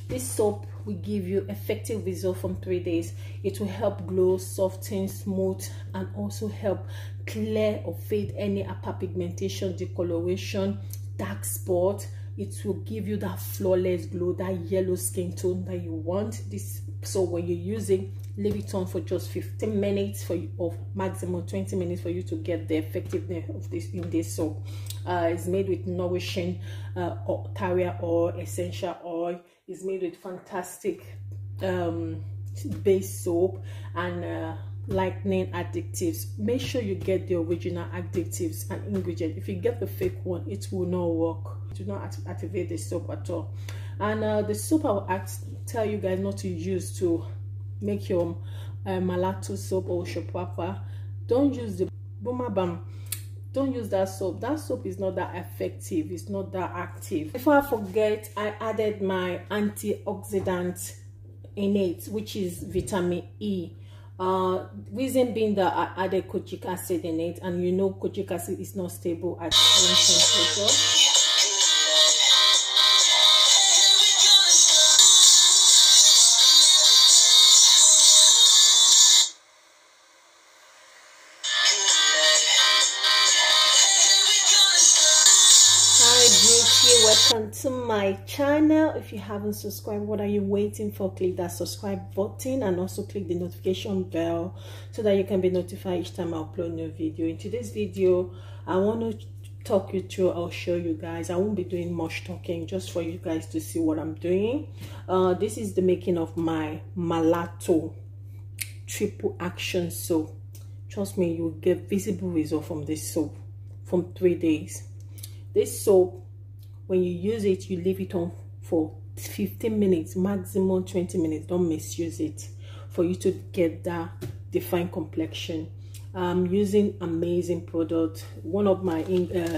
This soap will give you effective result from 3 days. It will help glow, soften, smooth, and also help clear or fade any hyperpigmentation, discoloration, dark spot. It will give you that flawless glow, that yellow skin tone that you want. This, so when you use it, leave it on for just 15 minutes for you, or maximum 20 minutes for you to get the effectiveness of this in this soap. It's made with nourishing tarrier oil, essential oil. It's made with fantastic base soap and lightening additives. Make sure you get the original additives and ingredients. If you get the fake one, it will not work. It will not activate the soap at all. And the soap I will tell you guys not to use to make your Malato soap or Shopapa. Don't use the Bumabam. Don't use that soap. That soap is not that effective. It's not that active. Before I forget, I added my antioxidant in it, which is vitamin E. Reason being that I added kojic acid in it, and you know kojic acid is not stable at room temperature. Welcome to my channel. If you haven't subscribed, what are you waiting for? Click that subscribe button and also click the notification bell so that you can be notified each time I upload a new video. In today's video, I want to talk you through, I'll show you guys. I won't be doing much talking, just for you guys to see what I'm doing. This is the making of my Malato triple action soap. Trust me, you will get visible result from this soap from 3 days. This soap, when you use it, you leave it on for 15 minutes, maximum 20 minutes. Don't misuse it for you to get that defined complexion. I'm using amazing product. One of my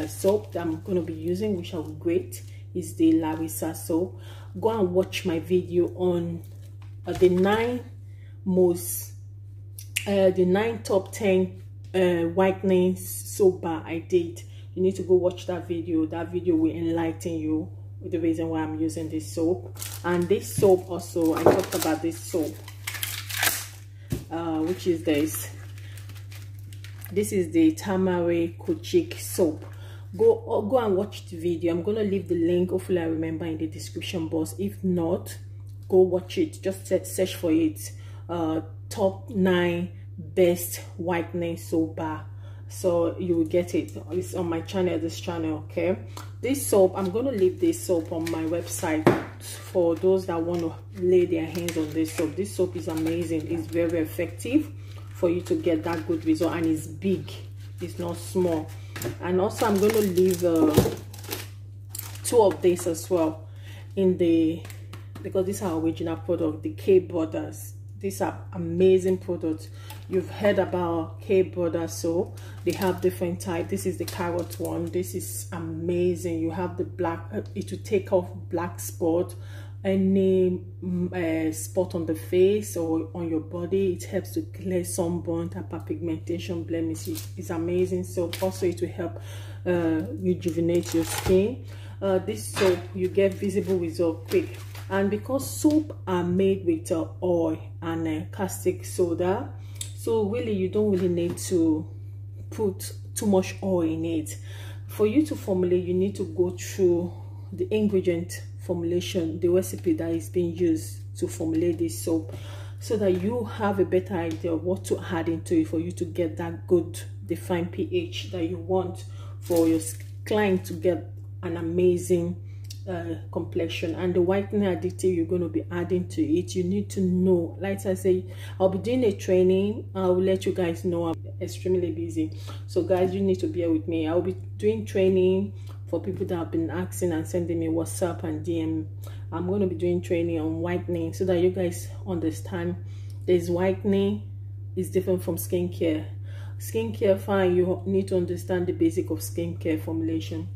soap that I'm going to be using, which are great, is the Larissa soap. Go and watch my video on the 9 top 10 whitening soap bar I did. You need to go watch that video. That video will enlighten you with the reason why I'm using this soap. And this soap also, I talked about this soap, which is this. This is the Tamari Kojic soap. Go and watch the video. I'm gonna leave the link. Hopefully I remember in the description box. If not, go watch it. Just search for it. Top 9 best whitening soap bar. So you will get it. It's on my channel, this channel. Okay, this soap, I'm going to leave this soap on my website for those that want to lay their hands on this soap. This soap is amazing. It's very effective for you to get that good result, and it's big, it's not small. And also I'm going to leave 2 of this as well in the, because these are original product, the K Brothers. These are amazing products. You've heard about K Brothers soap. They have different types. This is the carrot one. This is amazing. You have the black, it will take off black spot, any spot on the face or on your body. It helps to clear sunburn, hyperpigmentation, blemishes. It's amazing. So also it will help rejuvenate your skin. This soap, you get visible result quick. And because soap are made with oil and caustic soda, so really you don't really need to put too much oil in it. For you to formulate, you need to go through the ingredient formulation, the recipe that is being used to formulate this soap, so that you have a better idea of what to add into it for you to get that good defined pH that you want for your client to get an amazing complexion. And the whitening additive you're going to be adding to it, you need to know. Like I say, I'll be doing a training. I will let you guys know. I'm extremely busy, so guys, you need to bear with me. I'll be doing training for people that have been asking and sending me WhatsApp and DM. I'm going to be doing training on whitening so that you guys understand there's whitening is different from skincare. Skincare, fine, you need to understand the basic of skincare formulation,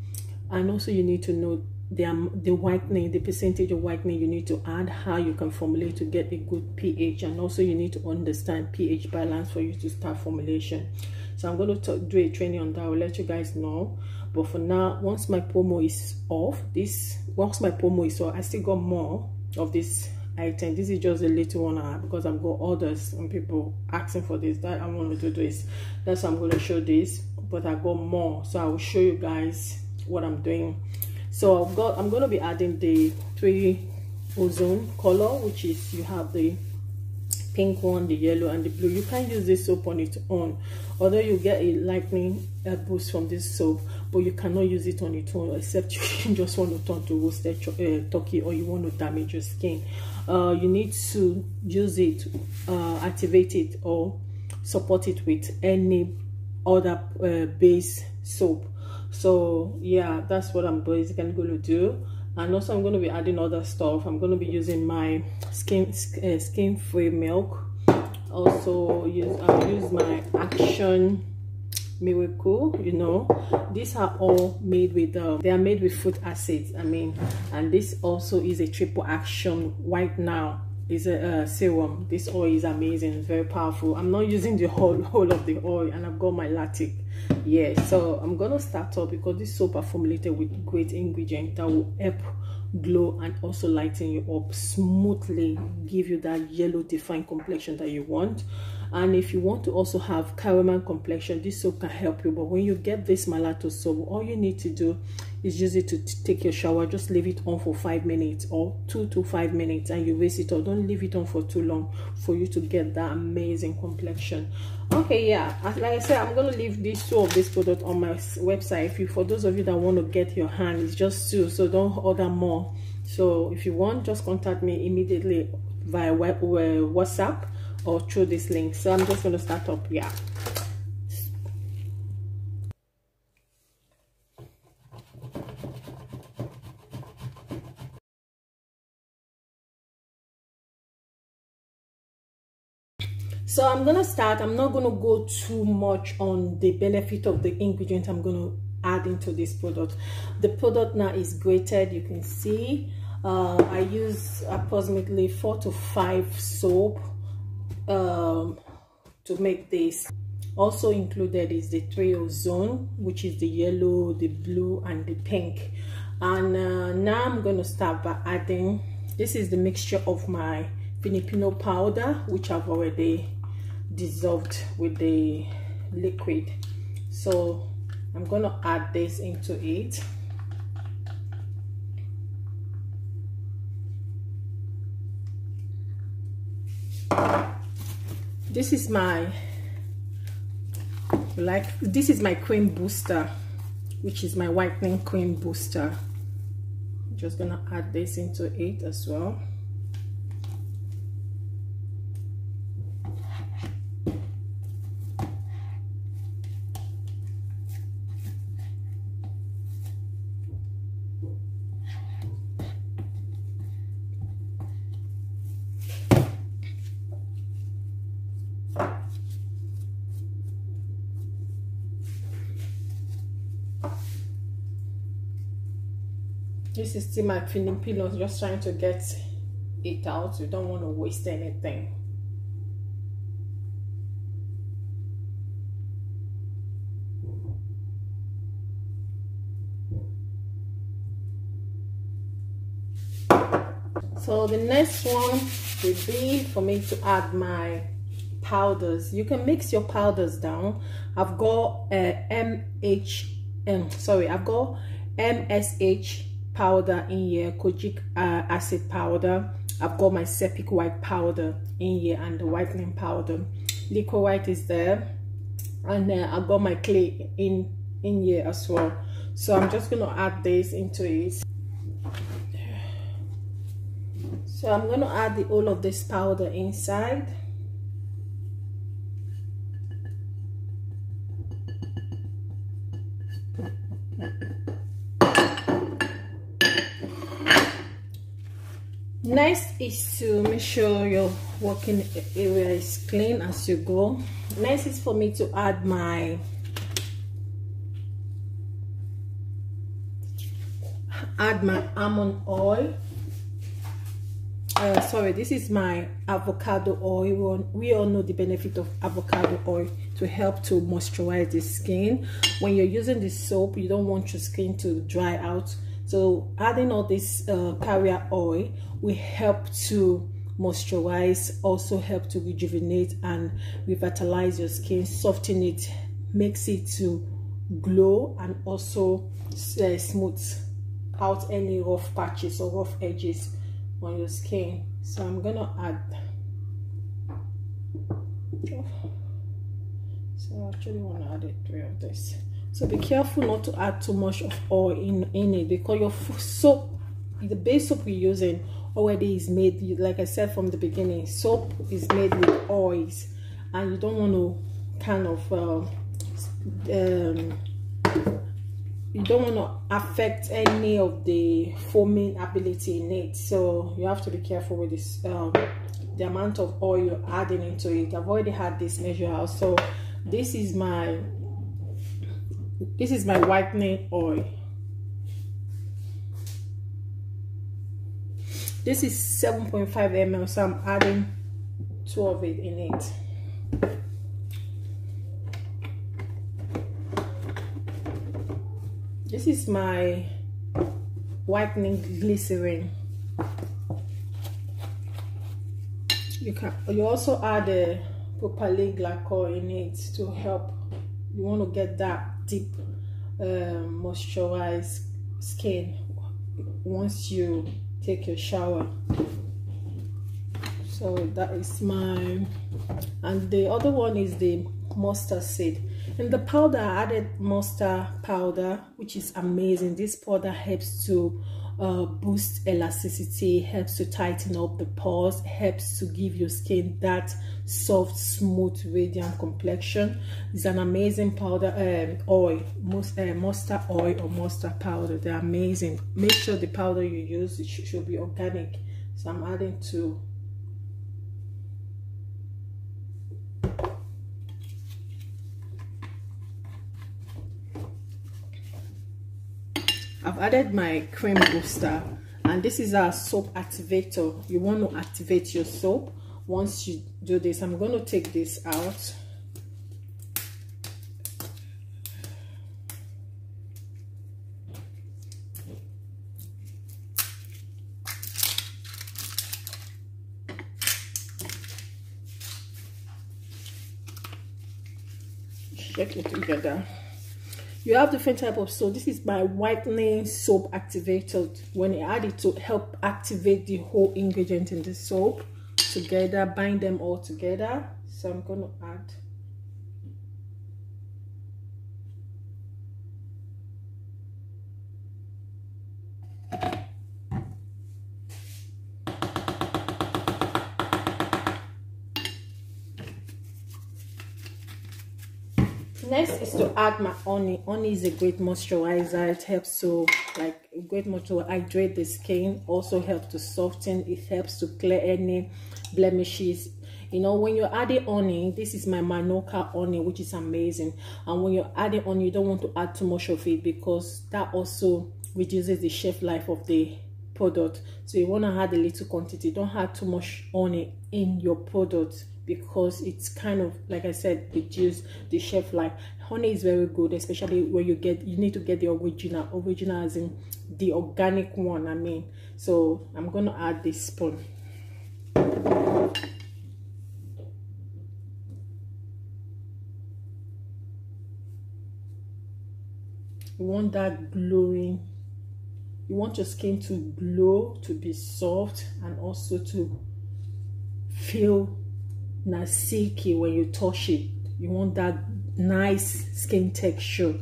and also you need to know the whitening, the percentage of whitening you need to add, how you can formulate to get a good pH, and also you need to understand pH balance for you to start formulation. So I'm going to do a training on that. I'll let you guys know. But for now, once my promo is off, I still got more of this item. This is just a little one I have because I've got orders and people asking for this. That I want to do this. That's why I'm going to show this, but I got more, so I will show you guys what I'm doing. So I'm going to be adding the 3 ozone color, which is, you have the pink one, the yellow, and the blue. You can use this soap on its own, although you get a lightning boost from this soap, but you cannot use it on its own, except you just want to turn to roasted turkey, or you want to damage your skin. You need to use it, activate it, or support it with any other base soap. So yeah, that's what I'm basically going to do. And also I'm going to be adding other stuff. I'm going to be using my skin free milk. Also I'll use my Action Miracle. You know, these are all made with they are made with fruit acids, I mean, and this also is a triple action white now. Is a serum. This oil is amazing. It's very powerful. I'm not using the whole of the oil, and I've got my lactic. Yeah, so I'm gonna start up because this soap are formulated with great ingredients that will help glow and also lighten you up smoothly, give you that yellow defined complexion that you want. And if you want to also have caramel complexion, this soap can help you. But when you get this Malato soap, all you need to do is use it to take your shower. Just leave it on for 5 minutes or 2 to 5 minutes, and you rinse it off. Don't leave it on for too long for you to get that amazing complexion. Okay, yeah, like I said, I'm gonna leave these 2 of this product on my website. For those of you that want to get your hand, it's just 2, so don't order more. So if you want, just contact me immediately via WhatsApp or through this link. So I'm just going to start up. Yeah, so I'm gonna start. I'm not gonna go too much on the benefit of the ingredient I'm gonna add into this product. The product now is grated. You can see I use approximately 4 to 5 soap to make this. Also included is the 3 ozone, which is the yellow, the blue, and the pink. And now I'm going to start by adding, this is the mixture of my Filipino powder, which I've already dissolved with the liquid. So I'm going to add this into it. This is my cream booster, which is my whitening cream booster. I'm just gonna add this into it as well. This is still my Filipino, just trying to get it out. You don't want to waste anything. So the next one will be for me to add my powders. You can mix your powders down. I've got I've got MSH powder in here, kojic acid powder. I've got my Sepik white powder in here, and the whitening powder. Liquid white is there, and I've got my clay in here as well. So I'm just going to add this into it. So I'm going to add all of this powder inside. Next is to make sure your working area is clean as you go. Next is for me to add my almond oil. Sorry, this is my avocado oil. We all know the benefit of avocado oil to help to moisturize the skin. When you're using this soap, you don't want your skin to dry out. So adding all this carrier oil will help to moisturize, also help to rejuvenate and revitalize your skin, soften it, makes it to glow, and also smooth out any rough patches or rough edges on your skin. So I'm gonna add, so I actually want to add 3 of this. So be careful not to add too much of oil in it, because your soap, the base soap we're using already is made, like I said from the beginning, soap is made with oils, and you don't want to kind of you don't want to affect any of the foaming ability in it. So you have to be careful with this, the amount of oil you're adding into it. I've already had this measure out. So this is my whitening oil. This is 7.5 ml, so I'm adding 2 of it in it. This is my whitening glycerin. You also add a propylene glycol in it to help. You want to get that deep moisturized skin once you take your shower. So that is my, and the other one is the mustard seed. In the powder, I added mustard powder, which is amazing. This powder helps to boost elasticity, helps to tighten up the pores, helps to give your skin that soft, smooth, radiant complexion. It's an amazing powder, oil, mustard oil or mustard powder. They're amazing. Make sure the powder you use, it should be organic. So I'm adding 2. I've added my cream booster, and this is our soap activator. You want to activate your soap. Once you do this, I'm going to take this out. Shake it together. You have different type of soap. This is my whitening soap activator. When you add it to help activate the whole ingredient in the soap together, bind them all together. So I'm going to add next is to add my honey. Honey is a great moisturizer. It helps to hydrate the skin, also helps to soften, it helps to clear any blemishes. You know, when you're adding honey, this is my Manuka honey, which is amazing. And when you're adding honey, you don't want to add too much of it, because that also reduces the shelf life of the product. So you want to add a little quantity. Don't add too much honey in your product, because it's kind of, like I said, reduce the shelf life. Honey is very good, especially when you need to get the original as in the organic one, I mean. So I'm going to add this spoon. You want that glowing, you want your skin to glow, to be soft, and also to feel not silky when you touch it. You want that nice skin texture,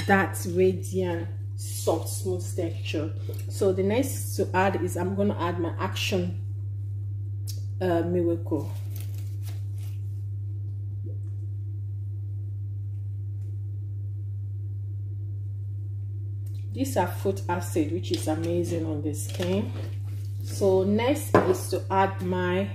that radiant, soft, smooth texture. So the next to add is I'm going to add my Action Miracle. These are fruit acid, which is amazing on the skin. So next is to add my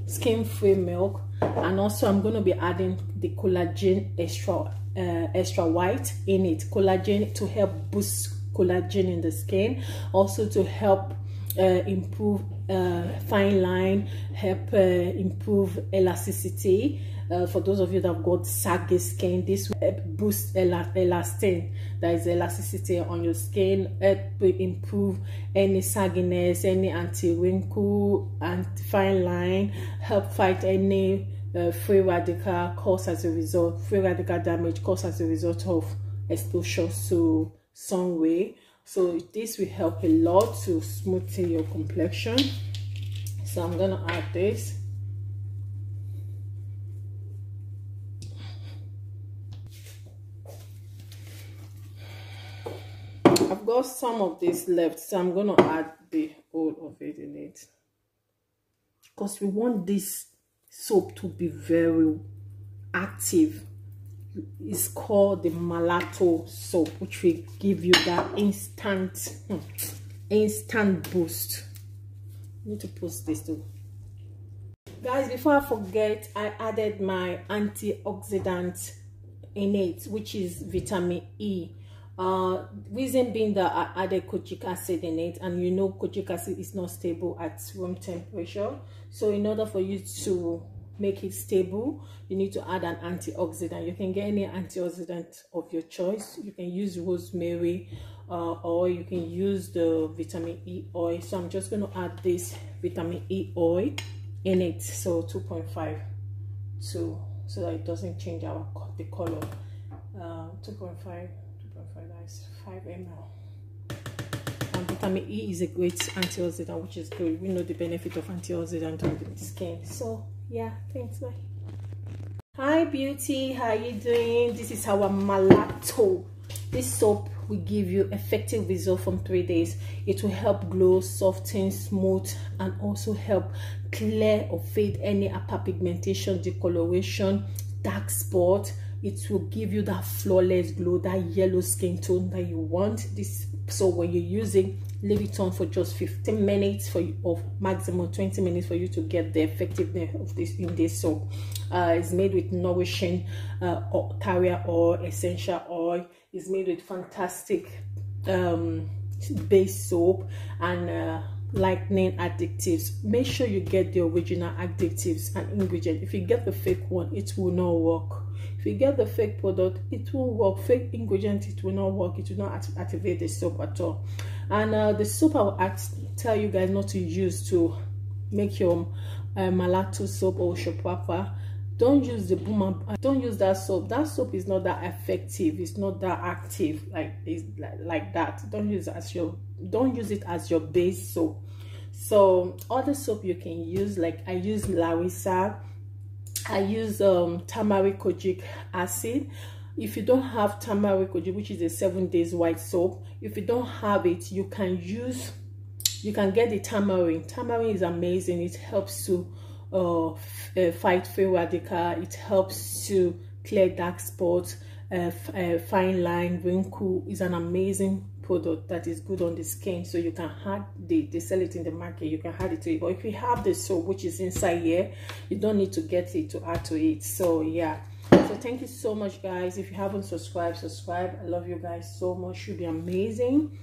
skin-free milk, and also I'm going to be adding the collagen extra white in it. Collagen to help boost collagen in the skin, also to help improve fine line, help improve elasticity, For those of you that have got saggy skin, this will help boost elastin, that is elasticity on your skin, help improve any sagginess, any anti-wrinkle and fine line, help fight any free radical free radical damage caused as a result of exposure to sun ray. So this will help a lot to smoothen your complexion. So I'm gonna add this. I've got some of this left, so I'm gonna add the whole of it in it, because we want this soap to be very active. It's called the Malato soap, which will give you that instant boost. I need to post this too, guys. Before I forget, I added my antioxidant in it, which is vitamin E. Reason being that I added kojic acid in it, and you know kojic acid is not stable at room temperature. So in order for you to make it stable, you need to add an antioxidant. You can get any antioxidant of your choice. You can use rosemary, or you can use the vitamin E oil. So I'm just going to add this vitamin E oil in it, so 2.5 so that it doesn't change the color. 2.5, that's 5 ml. And vitamin E is a great antioxidant, which is good. We know the benefit of antioxidant on the skin. So yeah, thanks. Bye. Hi beauty, how you doing? This is our Malato. This soap will give you effective result from 3 days. It will help glow, soften, smooth, and also help clear or fade any hyperpigmentation, discoloration, dark spot. It will give you that flawless glow, that yellow skin tone that you want. This, so when you use it, leave it on for just 15 minutes for you, or maximum 20 minutes for you to get the effectiveness of this in this soap. It's made with nourishing carrier oil, essential oil. It's made with fantastic base soap and lightening additives. Make sure you get the original additives and ingredients. If you get the fake one, it will not work. If you get the fake product, it will work. Fake ingredient, it will not work. It will not activate the soap at all. And the soap I will tell you guys not to use to make your Malato soap or Shopapa. Don't use the boom. Don't use that soap. That soap is not that effective. It's not that active like that. Don't use it as your base soap. So other soap you can use, like I use Larissa. I use turmeric kojic acid. If you don't have turmeric kojic, which is a 7 days white soap, if you don't have it, you can get the tamarind. Tamarind is amazing. It helps to fight free radical. It helps to clear dark spots, fine line, wrinkle. Is an amazing product that is good on the skin. So you can add they sell it in the market. You can add it to it. But if you have the soap which is inside here, you don't need to get it to add to it. So yeah. So thank you so much, guys. If you haven't subscribed, subscribe. I love you guys so much. Should be amazing.